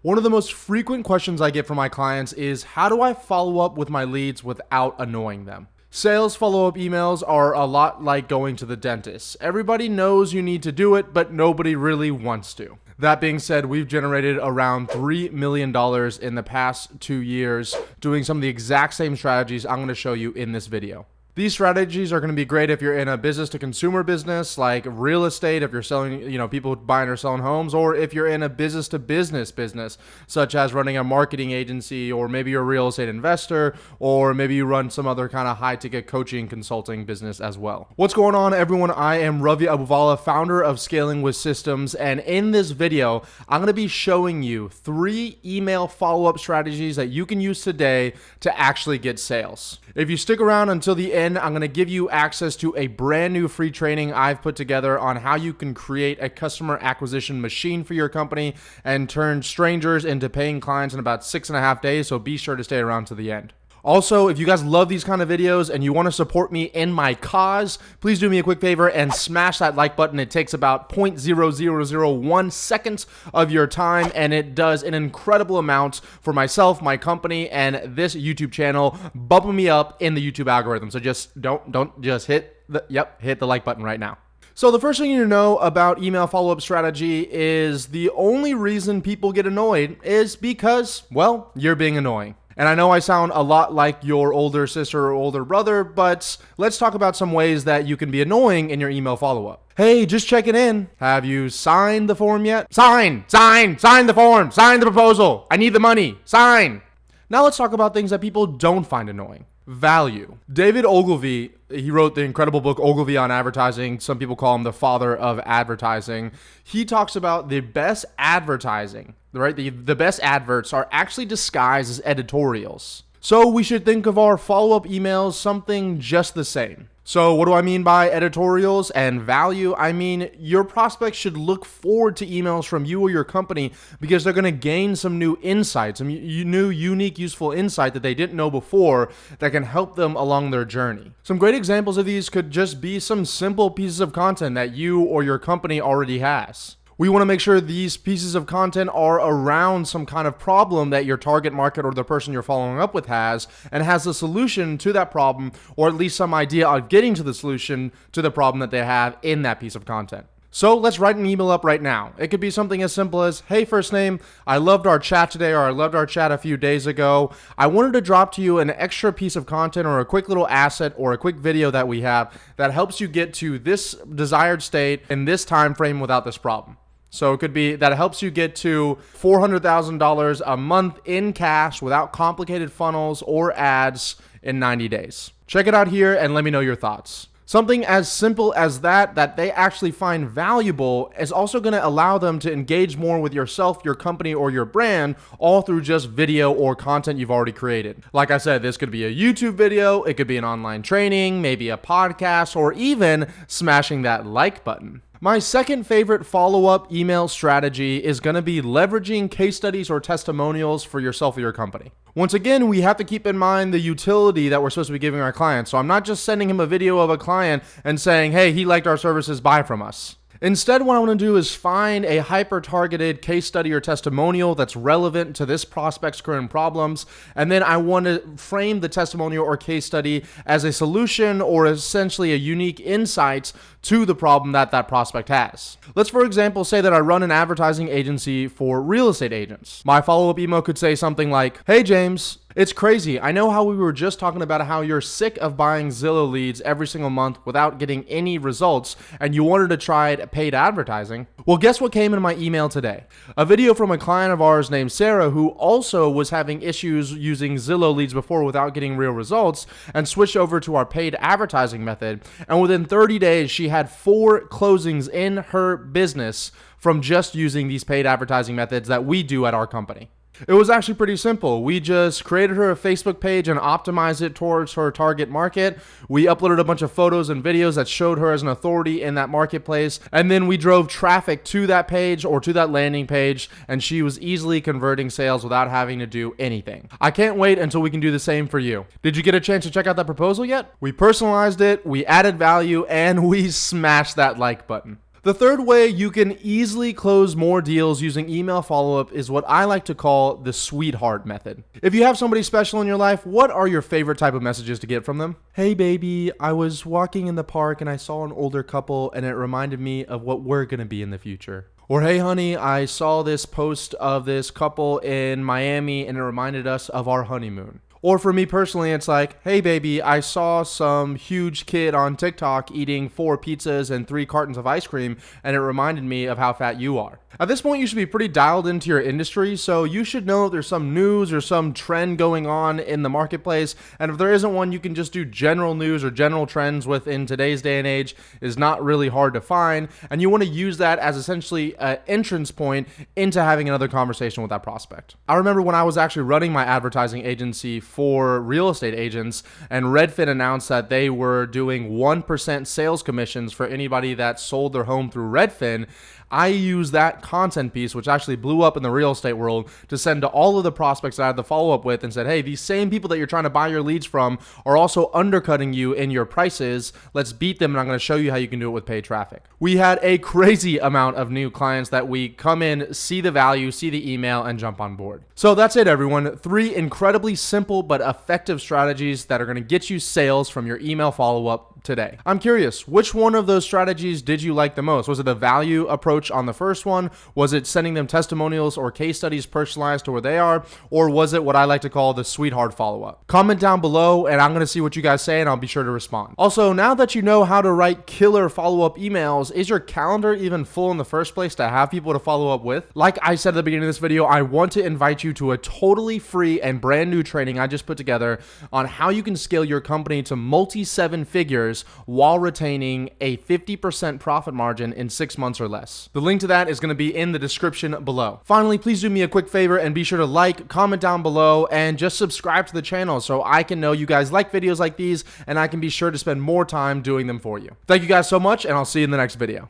One of the most frequent questions I get from my clients is, how do I follow up with my leads without annoying them? Sales follow-up emails are a lot like going to the dentist. Everybody knows you need to do it, but nobody really wants to. That being said, we've generated around $3 million in the past 2 years doing some of the exact same strategies I'm going to show you in this video. These strategies are going to be great if you're in a business to consumer business like real estate, if you're selling, people buying or selling homes, or if you're in a business to business business, such as running a marketing agency, or maybe you're a real estate investor, or maybe you run some other kind of high ticket coaching consulting business as well. What's going on, everyone? I am Ravi Abuvala, founder of Scaling with Systems. And in this video, I'm going to be showing you 3 email follow-up strategies that you can use today to actually get sales. If you stick around until the end, I'm going to give you access to a brand new free training I've put together on how you can create a customer acquisition machine for your company and turn strangers into paying clients in about 6.5 days. So be sure to stay around to the end. Also, if you guys love these kind of videos and you want to support me in my cause, please do me a quick favor and smash that like button. It takes about 0.0001 seconds of your time, and it does an incredible amount for myself, my company, and this YouTube channel, bumping me up in the YouTube algorithm. So just don't just hit the like button right now. So the first thing you need to know about email follow-up strategy is the only reason people get annoyed is because, well, you're being annoying. And I know I sound a lot like your older sister or older brother, but let's talk about some ways that you can be annoying in your email follow-up. Hey, just checking in. Have you signed the form yet? Sign the form, sign the proposal. I need the money, sign. Now let's talk about things that people don't find annoying. Value. David Ogilvy, he wrote the incredible book Ogilvy on Advertising. Some people call him the father of advertising. He talks about the best advertising, right? The best adverts are actually disguised as editorials. So we should think of our follow-up emails something just the same. So what do I mean by editorials and value? I mean, your prospects should look forward to emails from you or your company because they're going to gain some new insights, some new, unique, useful insight that they didn't know before that can help them along their journey. Some great examples of these could just be some simple pieces of content that you or your company already has. We want to make sure these pieces of content are around some kind of problem that your target market or the person you're following up with has, and has a solution to that problem, or at least some idea of getting to the solution to the problem that they have in that piece of content. So let's write an email up right now. It could be something as simple as, hey, first name, I loved our chat today, or I loved our chat a few days ago. I wanted to drop to you an extra piece of content or a quick little asset or a quick video that we have that helps you get to this desired state in this time frame without this problem. So it could be that it helps you get to $400,000 a month in cash without complicated funnels or ads in 90 days. Check it out here and let me know your thoughts. Something as simple as that they actually find valuable is also going to allow them to engage more with yourself, your company, or your brand, all through just video or content you've already created. Like I said, this could be a YouTube video, it could be an online training, maybe a podcast, or even smashing that like button. My second favorite follow-up email strategy is going to be leveraging case studies or testimonials for yourself or your company. Once again, we have to keep in mind the utility that we're supposed to be giving our clients. So I'm not just sending him a video of a client and saying, hey, he liked our services, buy from us. Instead, what I want to do is find a hyper-targeted case study or testimonial that's relevant to this prospect's current problems, and then I want to frame the testimonial or case study as a solution or essentially a unique insight to the problem that prospect has. Let's, for example, say that I run an advertising agency for real estate agents. My follow-up email could say something like, hey, James, it's crazy. I know how we were just talking about how you're sick of buying Zillow leads every single month without getting any results, and you wanted to try paid advertising. Well, guess what came in my email today? A video from a client of ours named Sarah, who also was having issues using Zillow leads before without getting real results, and switched over to our paid advertising method. And within 30 days, she had 4 closings in her business from just using these paid advertising methods that we do at our company. It was actually pretty simple. We just created her a Facebook page and optimized it towards her target market. We uploaded a bunch of photos and videos that showed her as an authority in that marketplace. And then we drove traffic to that page or to that landing page, and she was easily converting sales without having to do anything. I can't wait until we can do the same for you. Did you get a chance to check out that proposal yet? We personalized it, we added value, and we smashed that like button. The third way you can easily close more deals using email follow-up is what I like to call the sweetheart method. If you have somebody special in your life, what are your favorite type of messages to get from them? Hey baby, I was walking in the park and I saw an older couple and it reminded me of what we're gonna be in the future. Or hey honey, I saw this post of this couple in Miami and it reminded us of our honeymoon. Or for me personally, it's like, hey baby, I saw some huge kid on TikTok eating 4 pizzas and 3 cartons of ice cream, and it reminded me of how fat you are. At this point, you should be pretty dialed into your industry, so you should know if there's some news or some trend going on in the marketplace, and if there isn't one, you can just do general news or general trends within today's day and age. Is not really hard to find, and you want to use that as essentially an entrance point into having another conversation with that prospect. I remember when I was actually running my advertising agency for real estate agents, and Redfin announced that they were doing 1% sales commissions for anybody that sold their home through Redfin. I used that content piece, which actually blew up in the real estate world, to send to all of the prospects that I had to follow up with and said, hey, these same people that you're trying to buy your leads from are also undercutting you in your prices. Let's beat them, and I'm going to show you how you can do it with paid traffic. We had a crazy amount of new clients that we come in, see the value, see the email, and jump on board. So that's it, everyone. 3 incredibly simple but effective strategies that are going to get you sales from your email follow-up today. I'm curious, which one of those strategies did you like the most? Was it the value approach on the first one? Was it sending them testimonials or case studies personalized to where they are? Or was it what I like to call the sweetheart follow-up? Comment down below and I'm going to see what you guys say and I'll be sure to respond. Also, now that you know how to write killer follow-up emails, is your calendar even full in the first place to have people to follow up with? Like I said at the beginning of this video, I want to invite you to a totally free and brand new training I just put together on how you can scale your company to multi-7 figures while retaining a 50% profit margin in 6 months or less. The link to that is going to be in the description below. Finally, please do me a quick favor and be sure to like, comment down below, and just subscribe to the channel so I can know you guys like videos like these and I can be sure to spend more time doing them for you. Thank you guys so much, and I'll see you in the next video.